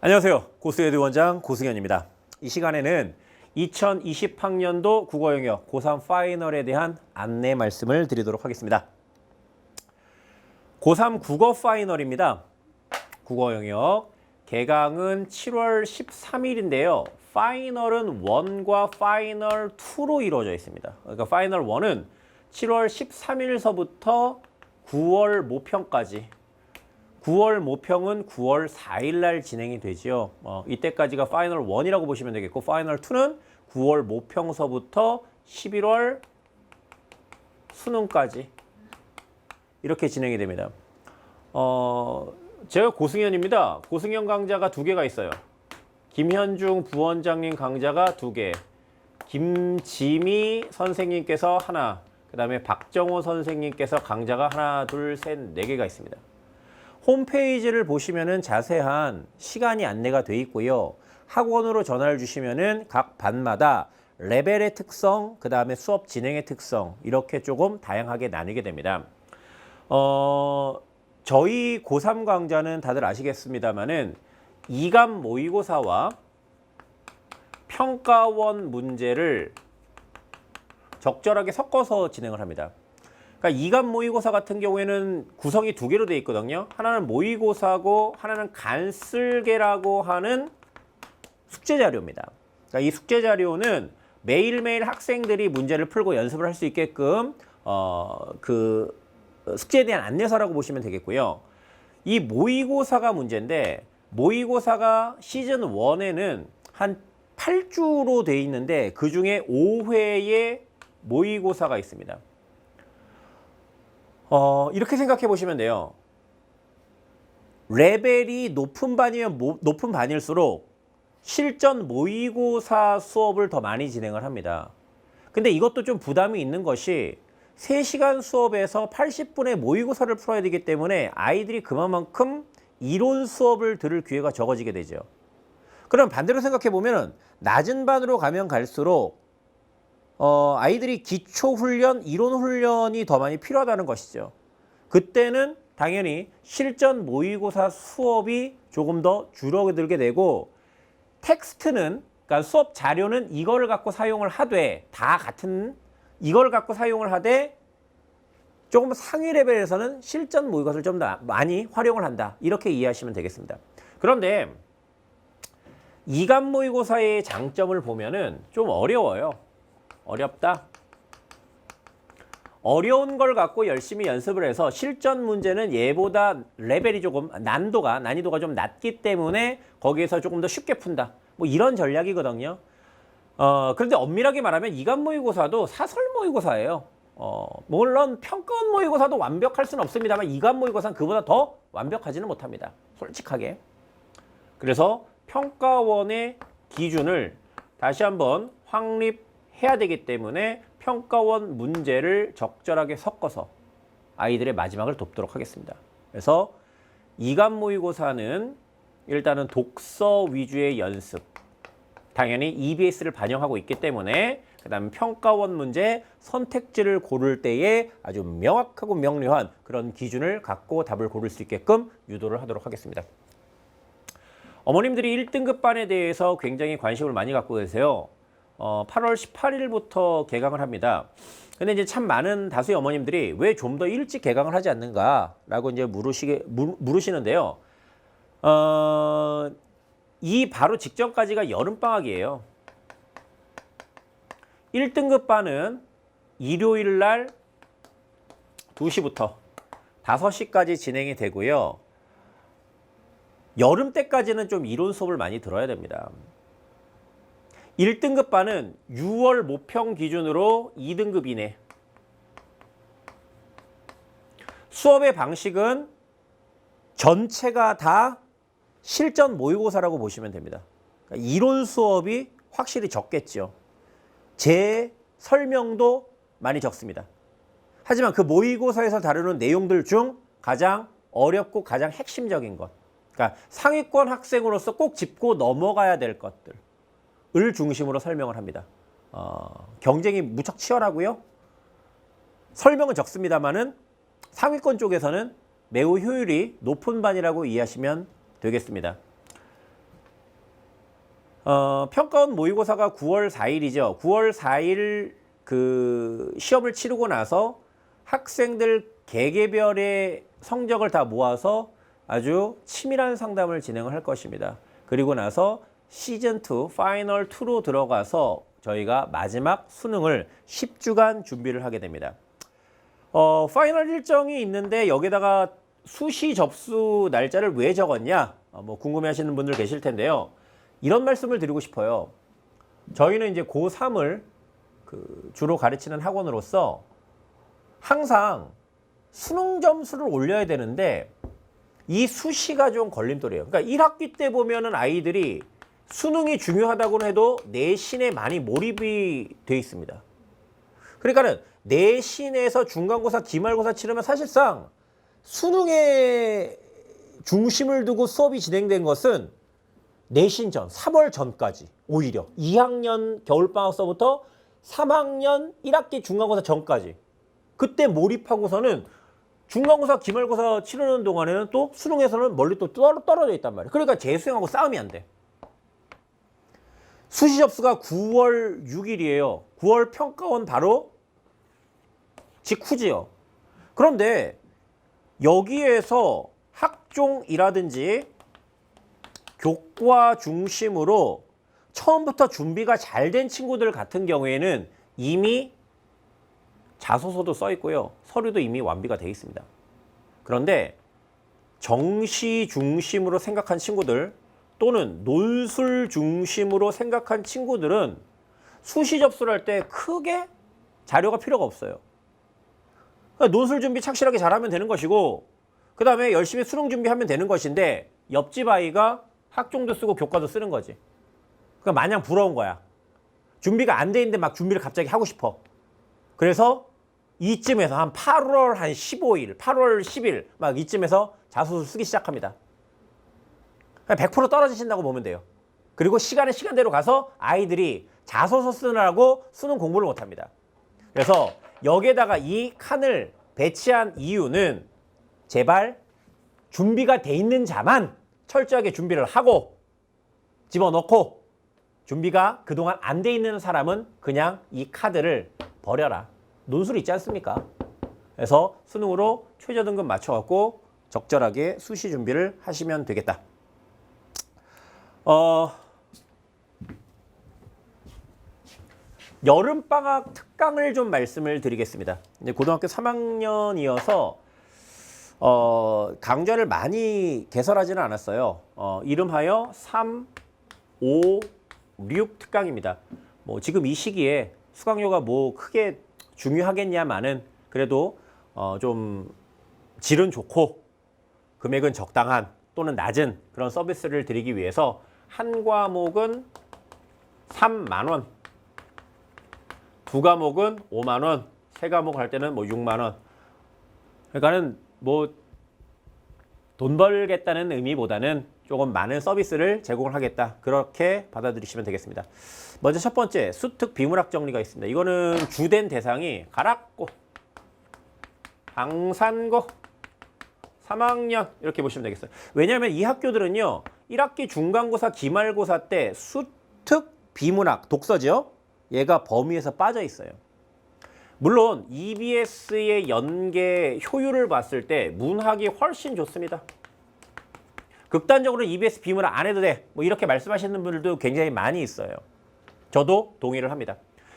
안녕하세요. 고스에듀 원장 고승현입니다. 이 시간에는 2020학년도 국어 영역 고3 파이널에 대한 안내 말씀을 드리도록 하겠습니다. 고3 국어 파이널입니다. 국어 영역 개강은 7월 13일인데요. 파이널은 1과 파이널 2로 이루어져 있습니다. 그러니까 파이널 1은 7월 13일서부터 9월 모평까지 9월 모평은 9월 4일 날 진행이 되지요. 이때까지가 파이널 1이라고 보시면 되겠고 파이널 2는 9월 모평서부터 11월 수능까지 이렇게 진행이 됩니다. 제가 고승현입니다. 고승현 강좌가 2개가 있어요. 김현중 부원장님 강좌가 2개, 김지미 선생님께서 하나, 그 다음에 박정호 선생님께서 강좌가 하나, 둘, 셋, 4개가 있습니다. 홈페이지를 보시면은 자세한 시간이 안내가 돼 있고요. 학원으로 전화를 주시면은 각 반마다 레벨의 특성, 그 다음에 수업 진행의 특성 이렇게 조금 다양하게 나누게 됩니다. 저희 고3 강좌는 다들 아시겠습니다만은 2감 모의고사와 평가원 문제를 적절하게 섞어서 진행을 합니다. 그러니까 2감 모의고사 같은 경우에는 구성이 2개로 되어 있거든요. 하나는 모의고사고 하나는 간쓸개라고 하는 숙제 자료입니다. 그러니까 이 숙제 자료는 매일매일 학생들이 문제를 풀고 연습을 할 수 있게끔 그 숙제에 대한 안내서라고 보시면 되겠고요. 이 모의고사가 문제인데 모의고사가 시즌 1에는 한 8주로 되어 있는데 그중에 5회의 모의고사가 있습니다. 이렇게 생각해 보시면 돼요. 레벨이 높은 반이면 높은 반일수록 실전 모의고사 수업을 더 많이 진행을 합니다. 근데 이것도 좀 부담이 있는 것이 3시간 수업에서 80분의 모의고사를 풀어야 되기 때문에 아이들이 그만큼 이론 수업을 들을 기회가 적어지게 되죠. 그럼 반대로 생각해 보면 낮은 반으로 가면 갈수록 아이들이 기초훈련, 이론훈련이 더 많이 필요하다는 것이죠. 그때는 당연히 실전 모의고사 수업이 조금 더 줄어들게 되고 텍스트는, 그러니까 수업 자료는 이걸 갖고 사용을 하되 다 같은 이걸 갖고 사용을 하되 조금 상위 레벨에서는 실전 모의고사를 좀 더 많이 활용을 한다. 이렇게 이해하시면 되겠습니다. 그런데 2감 모의고사의 장점을 보면은 좀 어려워요. 어렵다. 어려운 걸 갖고 열심히 연습을 해서 실전 문제는 얘보다 레벨이 조금 난이도가 좀 낮기 때문에 거기에서 조금 더 쉽게 푼다. 뭐 이런 전략이거든요. 그런데 엄밀하게 말하면 2감 모의고사도 사설 모의고사예요. 물론 평가원 모의고사도 완벽할 수는 없습니다만 2감 모의고사는 그보다 더 완벽하지는 못합니다. 솔직하게. 그래서 평가원의 기준을 다시 한번 확립해야 되기 때문에 평가원 문제를 적절하게 섞어서 아이들의 마지막을 돕도록 하겠습니다. 그래서 2감 모의고사는 일단은 독서 위주의 연습, 당연히 EBS를 반영하고 있기 때문에 그 다음에 평가원 문제 선택지를 고를 때에 아주 명확하고 명료한 그런 기준을 갖고 답을 고를 수 있게끔 유도를 하도록 하겠습니다. 어머님들이 1등급 반에 대해서 굉장히 관심을 많이 갖고 계세요. 8월 18일부터 개강을 합니다. 근데 이제 참 많은 다수의 어머님들이 왜 좀 더 일찍 개강을 하지 않는가라고 이제 물으시는데요. 이 바로 직전까지가 여름방학이에요. 1등급 반은 일요일 날 2시부터 5시까지 진행이 되고요. 여름 때까지는 좀 이론 수업을 많이 들어야 됩니다. 1등급 반은 6월 모평 기준으로 2등급 이내. 수업의 방식은 전체가 다 실전 모의고사라고 보시면 됩니다. 그러니까 이론 수업이 확실히 적겠죠. 제 설명도 많이 적습니다. 하지만 그 모의고사에서 다루는 내용들 중 가장 어렵고 가장 핵심적인 것, 그러니까 상위권 학생으로서 꼭 짚고 넘어가야 될 것들을 중심으로 설명을 합니다. 경쟁이 무척 치열하고요. 설명은 적습니다만은 상위권 쪽에서는 매우 효율이 높은 반이라고 이해하시면 되겠습니다. 평가원 모의고사가 9월 4일이죠. 9월 4일 그 시험을 치르고 나서 학생들 개개별의 성적을 다 모아서 아주 치밀한 상담을 진행을 할 것입니다. 그리고 나서 시즌2, 파이널 2로 들어가서 저희가 마지막 수능을 10주간 준비를 하게 됩니다. 파이널 일정이 있는데 여기다가 수시 접수 날짜를 왜 적었냐? 뭐 궁금해 하시는 분들 계실 텐데요. 이런 말씀을 드리고 싶어요. 저희는 이제 고3을 주로 가르치는 학원으로서 항상 수능 점수를 올려야 되는데 이 수시가 좀 걸림돌이에요. 그러니까 1학기 때 보면은 아이들이 수능이 중요하다고는 해도 내신에 많이 몰입이 돼 있습니다. 그러니까는 내신에서 중간고사, 기말고사 치르면 사실상 수능에 중심을 두고 수업이 진행된 것은 내신 전, 3월 전까지 오히려 2학년 겨울방학서부터 3학년 1학기 중간고사 전까지 그때 몰입하고서는 중간고사, 기말고사 치르는 동안에는 또 수능에서는 멀리 또 떨어져 있단 말이에요. 그러니까 재수생하고 싸움이 안 돼. 수시 접수가 9월 6일이에요. 9월 평가원 바로 직후지요. 그런데 여기에서 학종이라든지 교과 중심으로 처음부터 준비가 잘 된 친구들 같은 경우에는 이미 자소서도 써 있고요. 서류도 이미 완비가 돼 있습니다. 그런데 정시 중심으로 생각한 친구들 또는 논술 중심으로 생각한 친구들은 수시 접수를 할 때 크게 자료가 필요가 없어요. 그러니까 논술 준비 착실하게 잘하면 되는 것이고 그 다음에 열심히 수능 준비하면 되는 것인데 옆집 아이가 학종도 쓰고 교과도 쓰는 거지. 그러니까 마냥 부러운 거야. 준비가 안 돼 있는데 막 준비를 갑자기 하고 싶어. 그래서 이쯤에서 한 8월 한 15일, 8월 10일 막 이쯤에서 자소서 쓰기 시작합니다. 100% 떨어지신다고 보면 돼요. 그리고 시간은 시간대로 가서 아이들이 자소서 쓰느라고 수능 공부를 못합니다. 그래서 여기에다가 이 칸을 배치한 이유는 제발 준비가 돼 있는 자만 철저하게 준비를 하고 집어넣고 준비가 그동안 안 돼 있는 사람은 그냥 이 카드를 버려라. 논술 있지 않습니까? 그래서 수능으로 최저등급 맞춰갖고 적절하게 수시 준비를 하시면 되겠다. 여름방학 특강을 좀 말씀을 드리겠습니다. 이제 고등학교 3학년이어서 강좌를 많이 개설하지는 않았어요. 이름하여 3, 5, 6 특강입니다. 뭐 지금 이 시기에 수강료가 뭐 크게 중요하겠냐마는 그래도 좀 질은 좋고 금액은 적당한 또는 낮은 그런 서비스를 드리기 위해서 한 과목은 3만 원, 두 과목은 5만 원, 세 과목 할 때는 뭐 6만 원. 그러니까는 뭐 돈 벌겠다는 의미보다는 조금 많은 서비스를 제공을 하겠다. 그렇게 받아들이시면 되겠습니다. 먼저 첫 번째, 수특 비문학 정리가 있습니다. 이거는 주된 대상이 가락고, 방산고, 3학년 이렇게 보시면 되겠어요. 왜냐하면 이 학교들은요. 1학기 중간고사, 기말고사 때 수특 비문학, 독서죠. 얘가 범위에서 빠져 있어요. 물론 EBS의 연계 효율을 봤을 때 문학이 훨씬 좋습니다. 극단적으로 EBS 비문학 안 해도 돼. 뭐 이렇게 말씀하시는 분들도 굉장히 많이 있어요. 저도 동의를 합니다.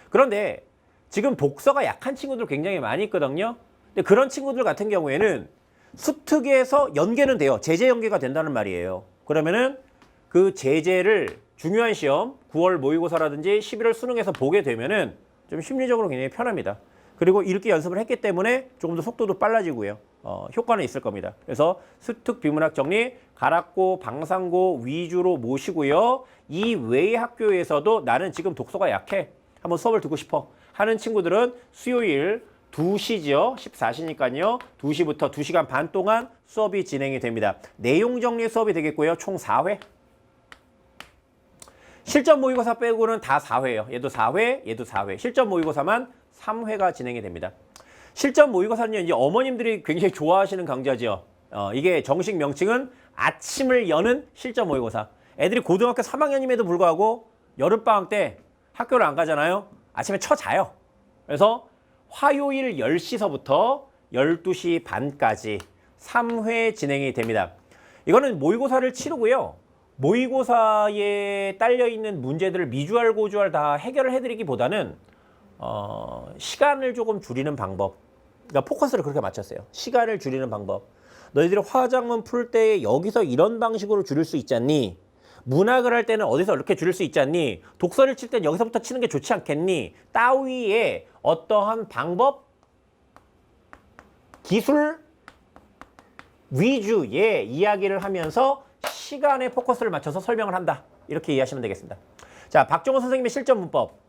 그런데 지금 독서가 약한 친구들 굉장히 많이 있거든요. 근데 그런 친구들 같은 경우에는 수특에서 연계는 돼요. 제재 연계가 된다는 말이에요. 그러면은 그 제재를 중요한 시험 9월 모의고사라든지 11월 수능에서 보게 되면은 좀 심리적으로 굉장히 편합니다. 그리고 읽기 연습을 했기 때문에 조금 더 속도도 빨라지고요. 효과는 있을 겁니다. 그래서 수특 비문학 정리, 가락고, 방상고 위주로 모시고요. 이 외의 학교에서도 나는 지금 독서가 약해. 한번 수업을 듣고 싶어 하는 친구들은 수요일 2시죠. 14시니까요. 2시부터 2시간 반 동안 수업이 진행이 됩니다. 내용 정리 수업이 되겠고요. 총 4회. 실전 모의고사 빼고는 다 4회예요. 얘도 4회, 얘도 4회. 실전 모의고사만 3회가 진행이 됩니다. 실전 모의고사는 이제 어머님들이 굉장히 좋아하시는 강좌죠. 이게 정식 명칭은 아침을 여는 실전 모의고사. 애들이 고등학교 3학년임에도 불구하고 여름방학 때 학교를 안 가잖아요. 아침에 자요. 그래서 화요일 10시서부터 12시 반까지 3회 진행이 됩니다. 이거는 모의고사를 치르고요. 모의고사에 딸려있는 문제들을 미주알, 고주알 다 해결을 해드리기보다는 시간을 조금 줄이는 방법. 그러니까 포커스를 그렇게 맞췄어요. 시간을 줄이는 방법. 너희들이 화작문 풀 때 여기서 이런 방식으로 줄일 수 있지 않니? 문학을 할 때는 어디서 이렇게 줄일 수 있지 않니? 독서를 칠 땐 여기서부터 치는 게 좋지 않겠니? 따위의 어떠한 방법, 기술 위주의 이야기를 하면서 시간에 포커스를 맞춰서 설명을 한다. 이렇게 이해하시면 되겠습니다. 자, 박정호 선생님의 실전 문법.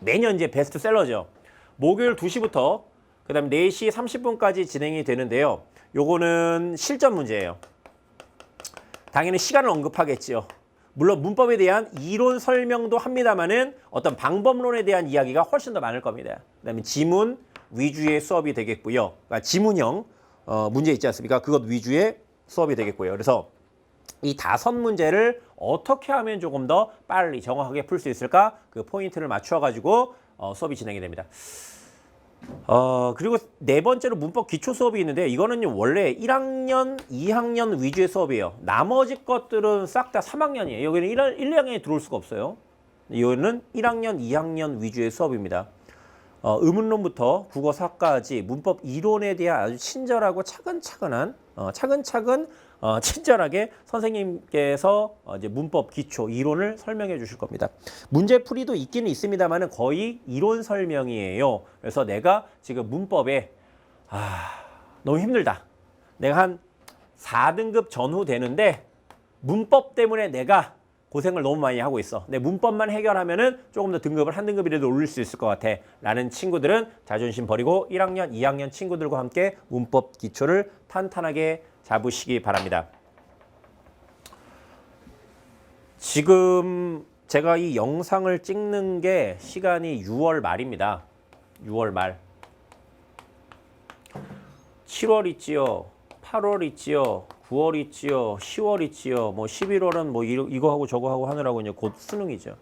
매년 이제 베스트셀러죠. 목요일 2시부터 그다음 4시 30분까지 진행이 되는데요. 요거는 실전 문제예요. 당연히 시간을 언급하겠지요. 물론 문법에 대한 이론 설명도 합니다만은 어떤 방법론에 대한 이야기가 훨씬 더 많을 겁니다. 그다음에 지문 위주의 수업이 되겠고요. 그러니까 지문형 문제 있지 않습니까? 그것 위주의 수업이 되겠고요. 그래서 이 5문제를 어떻게 하면 조금 더 빨리 정확하게 풀 수 있을까? 그 포인트를 맞춰가지고 수업이 진행이 됩니다. 그리고 네 번째로 문법 기초 수업이 있는데 이거는 원래 1학년, 2학년 위주의 수업이에요. 나머지 것들은 싹 다 3학년이에요. 여기는 1, 2학년이 들어올 수가 없어요. 이거는 1학년, 2학년 위주의 수업입니다. 의문론부터 국어사까지 문법 이론에 대한 아주 친절하고 차근차근한 친절하게 선생님께서 이제 문법 기초 이론을 설명해 주실 겁니다. 문제풀이도 있기는 있습니다만은 거의 이론 설명이에요. 그래서 내가 지금 문법에 너무 힘들다. 내가 한 4등급 전후 되는데 문법 때문에 내가 고생을 너무 많이 하고 있어. 내 문법만 해결하면은 조금 더 등급을 한 등급이라도 올릴 수 있을 것 같아. 라는 친구들은 자존심 버리고 1학년, 2학년 친구들과 함께 문법 기초를 탄탄하게 잡으시기 바랍니다. 지금 제가 이 영상을 찍는 게 시간이 6월 말입니다. 6월 말. 7월 있지요. 8월 있지요. 9월 있지요. 10월 있지요. 11월은 이거 하고 저거 하고 하느라고 이제 곧 수능이죠.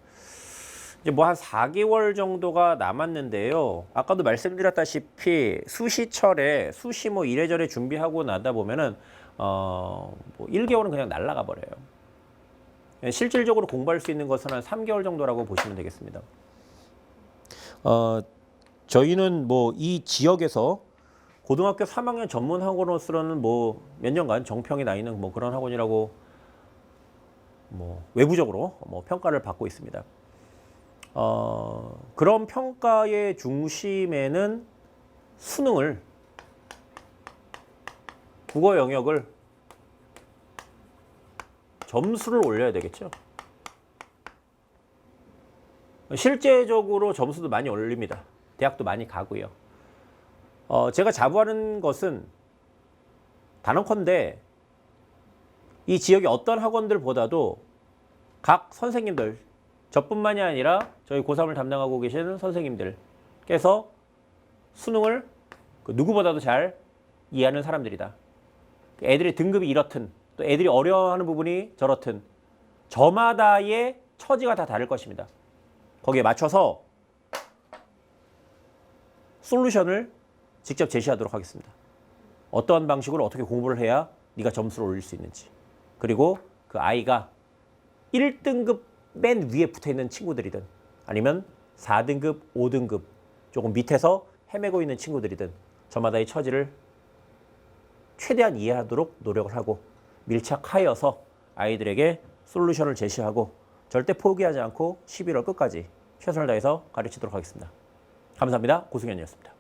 이제 한 4개월 정도가 남았는데요. 아까도 말씀드렸다시피 수시철에 수시 이래저래 준비하고 나다 보면은 1개월은 그냥 날아가 버려요. 실질적으로 공부할 수 있는 것은 한 3개월 정도라고 보시면 되겠습니다. 저희는 이 지역에서 고등학교 3학년 전문 학원으로서는 몇 년간 정평이 나 있는 그런 학원이라고 외부적으로 평가를 받고 있습니다. 그런 평가의 중심에는 수능을 국어 영역을 점수를 올려야 되겠죠. 실제적으로 점수도 많이 올립니다. 대학도 많이 가고요. 제가 자부하는 것은 단언컨대 이 지역의 어떤 학원들보다도 각 선생님들, 저뿐만이 아니라 저희 고3을 담당하고 계시는 선생님들께서 수능을 누구보다도 잘 이해하는 사람들이다. 애들의 등급이 이렇든 또 애들이 어려워하는 부분이 저렇든 저마다의 처지가 다 다를 것입니다. 거기에 맞춰서 솔루션을 직접 제시하도록 하겠습니다. 어떠한 방식으로 어떻게 공부를 해야 네가 점수를 올릴 수 있는지. 그리고 그 아이가 1등급 맨 위에 붙어있는 친구들이든 아니면 4등급, 5등급 조금 밑에서 헤매고 있는 친구들이든 저마다의 처지를 최대한 이해하도록 노력을 하고 밀착하여서 아이들에게 솔루션을 제시하고 절대 포기하지 않고 11월 끝까지 최선을 다해서 가르치도록 하겠습니다. 감사합니다. 고승현이었습니다.